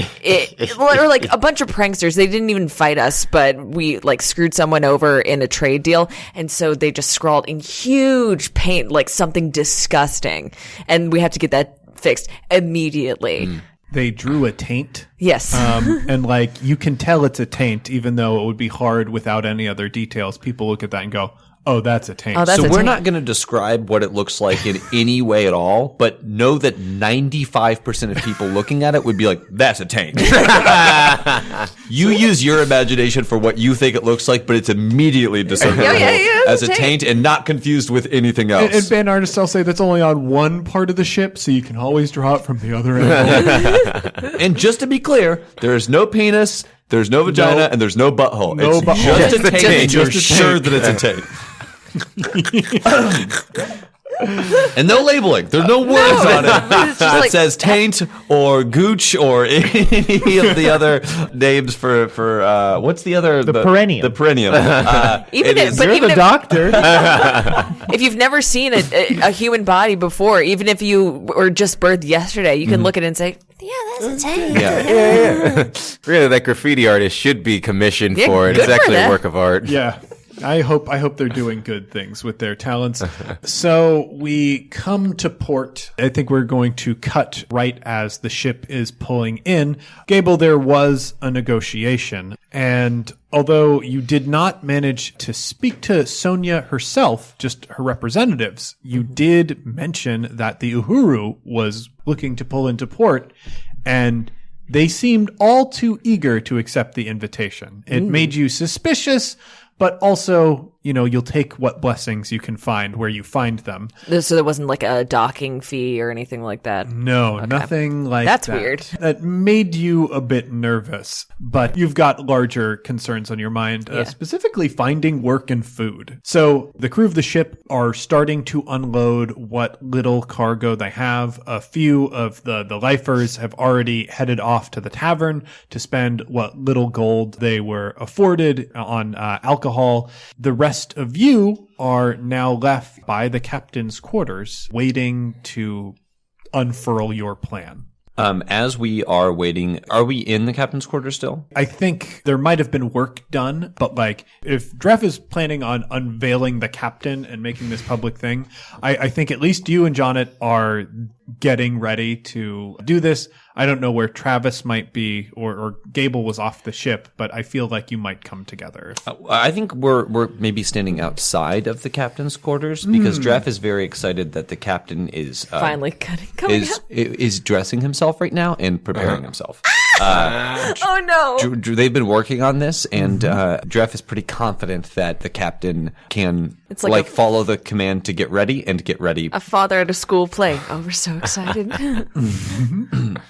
or like a bunch of pranksters. They didn't even fight us, but we like screwed someone over in a trade deal. And so they just scrawled in huge paint, like something disgusting. And we have to get that fixed immediately. They drew a taint. Yes. And like you can tell it's a taint, even though it would be hard without any other details. People look at that and go, oh, that's a taint. Oh, that's so a we're taint. not going to describe what it looks like in any way at all, but know that 95% of people looking at it would be like, that's a taint. You use your imagination for what you think it looks like, but it's immediately discernible as a taint and not confused with anything else. And band artists, I'll say that's only on one part of the ship, so you can always draw it from the other end. And just to be clear, there is no penis, there's no vagina, and there's no butthole. No it's butthole. just a taint, and you're Just a sure taint. that it's a taint. And no labeling. There's no words on it It's just that like- says taint or gooch or any of the other names for what's the other The perennium. The perennium. Even if, but You're even the doctor. if you've never seen a human body before, even if you were just birthed yesterday, you can look at it and say, yeah, that's a taint. Yeah. Really, that graffiti artist should be commissioned Yeah, for it. good It's actually for a that. work of art. Yeah. I hope they're doing good things with their talents. So we come to port. I think we're going to cut right as the ship is pulling in. Gable, there was a negotiation. And although you did not manage to speak to Sonia herself, just her representatives, you did mention that the Uhuru was looking to pull into port, and they seemed all too eager to accept the invitation. It made you suspicious, but also, you know, you'll take what blessings you can find where you find them. So there wasn't like a docking fee or anything like that. No, nothing like That's that. weird. That made you a bit nervous, but you've got larger concerns on your mind, Yeah. specifically finding work and food. So the crew of the ship are starting to unload what little cargo they have. A few of the lifers have already headed off to the tavern to spend what little gold they were afforded on alcohol. The rest of you are now left by the captain's quarters, waiting to unfurl your plan. As we are waiting, are we in the captain's quarters still? I think there might have been work done, but like if Dref is planning on unveiling the captain and making this public thing, I think at least you and Jonnit are getting ready to do this. I don't know where Travis might be or Gable was off the ship, but I feel like you might come together. I think we're maybe standing outside of the captain's quarters because Dref is very excited that the captain is Finally coming out. is dressing himself right now and preparing himself. Oh no. They've been working on this, and Dref is pretty confident that the captain can It's like a- follow the command to get ready and get ready. A father at a school play. Oh, we're so excited.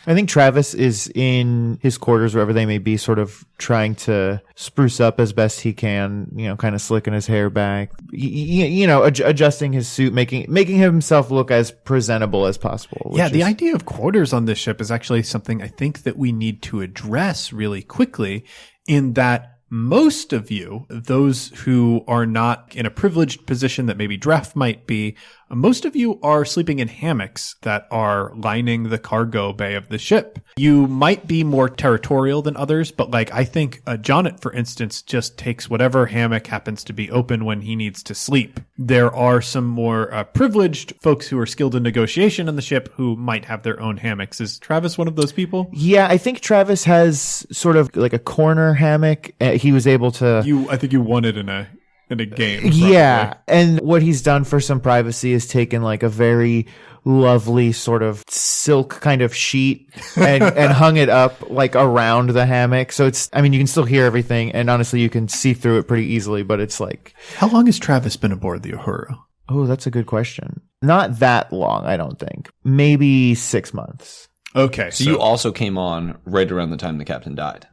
I think Travis is in his quarters, wherever they may be, sort of trying to spruce up as best he can, you know, kind of slicking his hair back, you know, adjusting his suit, making himself look as presentable as possible. Yeah, the is- idea of quarters on this ship is actually something I think that we need to address really quickly, in that most of you, those who are not in a privileged position that maybe Dref might be, most of you are sleeping in hammocks that are lining the cargo bay of the ship. You might be more territorial than others, but like I think Jonnit, for instance, just takes whatever hammock happens to be open when he needs to sleep. There are some more privileged folks who are skilled in negotiation on the ship who might have their own hammocks. Is Travis one of those people? Yeah, I think Travis has sort of like a corner hammock. He was able to. I think you won it in a game. Probably. Yeah, and what he's done for some privacy is taken like a very lovely sort of silk kind of sheet and hung it up like around the hammock. So it's, I mean, you can still hear everything, and honestly, you can see through it pretty easily, but it's like. How long has Travis been aboard the Uhuru? Oh, that's a good question. Not that long, I don't think. Maybe 6 months. Okay. So you also came on right around the time the captain died.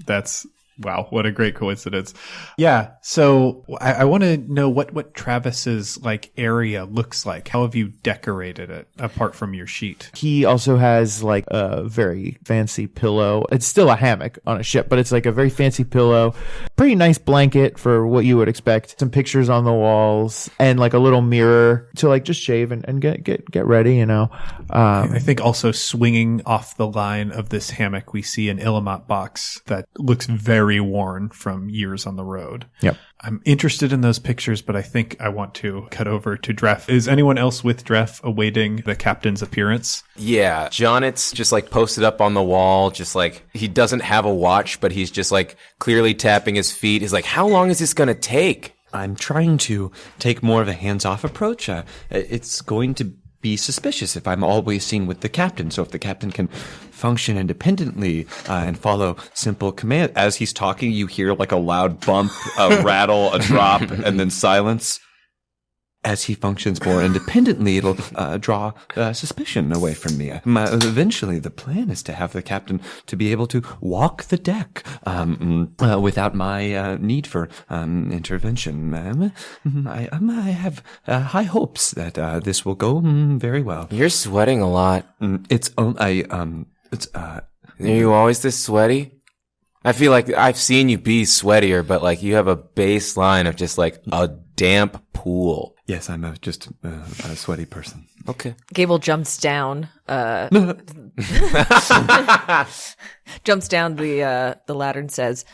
That's Wow, what a great coincidence. Yeah, so I want to know what Travis's like area looks like. How have you decorated it apart from your sheet? He also has like a very fancy pillow. It's still a hammock on a ship, but it's like a very fancy pillow. Pretty nice blanket for what you would expect. Some pictures on the walls and like a little mirror to like just shave and get ready, you know. I think also swinging off the line of this hammock, we see an Illimat box that looks very worn from years on the road. Yep. I'm interested in those pictures, but I think I want to cut over to Dref. Is anyone else with Dref awaiting the captain's appearance? Yeah, Jonnit's just like posted up on the wall, just like he doesn't have a watch, but he's just like clearly tapping his feet. He's like, how long is this going to take? I'm trying to take more of a hands-off approach. It's going to be suspicious if I'm always seen with the captain. So if the captain can function independently and follow simple commands. As he's talking, you hear like a loud bump, a rattle, a drop, and then silence. As he functions more independently, it'll draw suspicion away from me. Eventually, the plan is to have the captain to be able to walk the deck without my need for intervention. I have high hopes that this will go very well. You're sweating a lot. Are you always this sweaty? I feel like I've seen you be sweatier, but like you have a baseline of just like a damp pool. Yes, I'm just a sweaty person. Okay. Gable jumps down. Jumps down the ladder and says,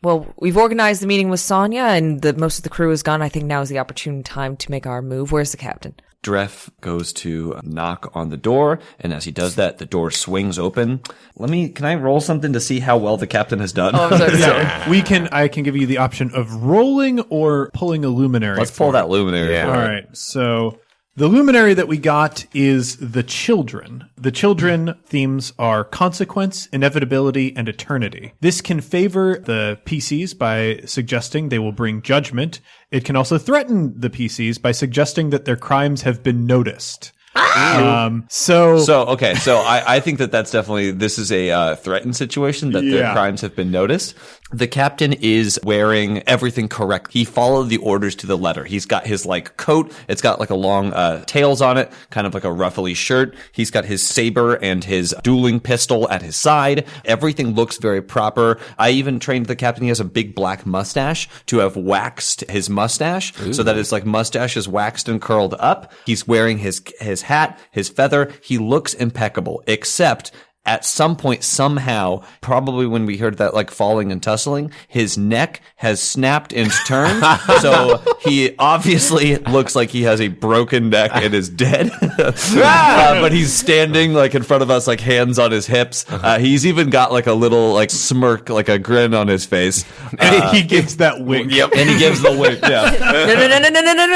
"Well, we've organized the meeting with Sonya, and most of the crew is gone. I think now is the opportune time to make our move. Where's the captain?" Dref goes to knock on the door, and as he does that, the door swings open. Can I roll something to see how well the captain has done? Oh, I'm sorry. Yeah, I can give you the option of rolling or pulling a luminary. Let's pull that luminary. Yeah. For All right. So the luminary that we got is the children. The children themes are consequence, inevitability, and eternity. This can favor the PCs by suggesting they will bring judgment. It can also threaten the PCs by suggesting that their crimes have been noticed. So I think that's definitely, this is a threatened situation that their crimes have been noticed. The captain is wearing everything correct. He followed the orders to the letter. He's got his like coat. It's got like a long tails on it, kind of like a ruffly shirt. He's got his saber and his dueling pistol at his side. Everything looks very proper. I even trained the captain. He has a big black mustache to have waxed his mustache so that his like mustache is waxed and curled up. He's wearing his hat, his feather. He looks impeccable, except at some point, somehow, probably when we heard that like falling and tussling, his neck has snapped and turned. So he obviously looks like he has a broken neck and is dead. But he's standing like in front of us, like hands on his hips. He's even got like a little like smirk, like a grin on his face. and he gives that wink. Yep. And he gives the wink. Yeah.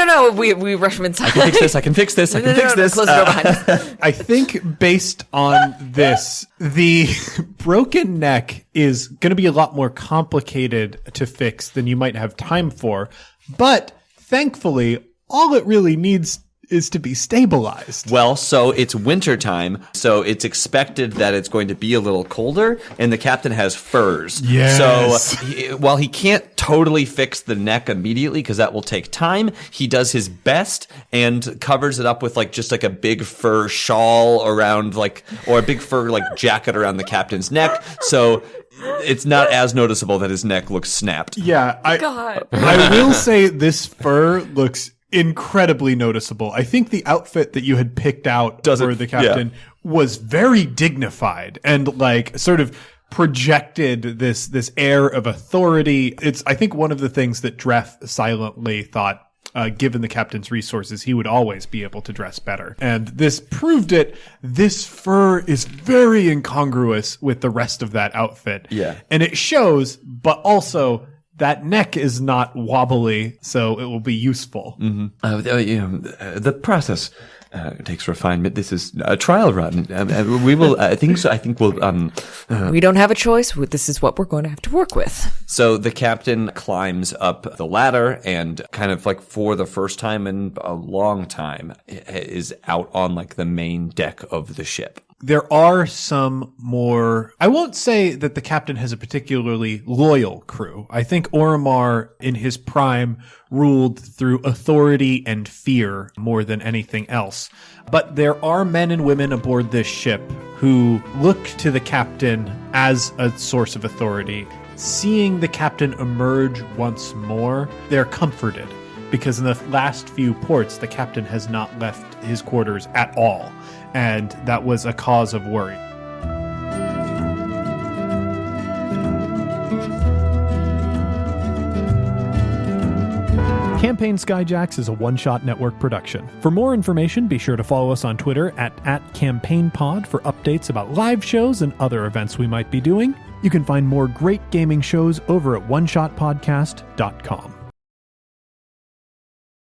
No. We rush him inside. I can fix this. Close the door behind us. I think based on this, the broken neck is going to be a lot more complicated to fix than you might have time for. But thankfully, all it really needs is to be stabilized. Well, so it's winter time, so it's expected that it's going to be a little colder, and the captain has furs. Yes. So while he can't totally fix the neck immediately, because that will take time, he does his best and covers it up with like just like a big fur shawl around or a big fur like jacket around the captain's neck. So it's not as noticeable that his neck looks snapped. Yeah. God. I will say this fur looks incredibly noticeable. I think the outfit that you had picked out for the captain was very dignified and like sort of projected this air of authority. It's, I think, one of the things that Dref silently thought, given the captain's resources, he would always be able to dress better. And this proved it. This fur is very incongruous with the rest of that outfit. Yeah. And it shows, but also that neck is not wobbly, so it will be useful. Mm-hmm. The process takes refinement. This is a trial run. We will. I think so. I think we'll. We don't have a choice. This is what we're going to have to work with. So the captain climbs up the ladder and kind of like for the first time in a long time is out on like the main deck of the ship. There are some more, I won't say that the captain has a particularly loyal crew. I think Orimar in his prime ruled through authority and fear more than anything else. But there are men and women aboard this ship who look to the captain as a source of authority. Seeing the captain emerge once more, they're comforted because in the last few ports, the captain has not left his quarters at all. And that was a cause of worry. Campaign Skyjacks is a one-shot network production. For more information, be sure to follow us on Twitter at @CampaignPod for updates about live shows and other events we might be doing. You can find more great gaming shows over at oneshotpodcast.com.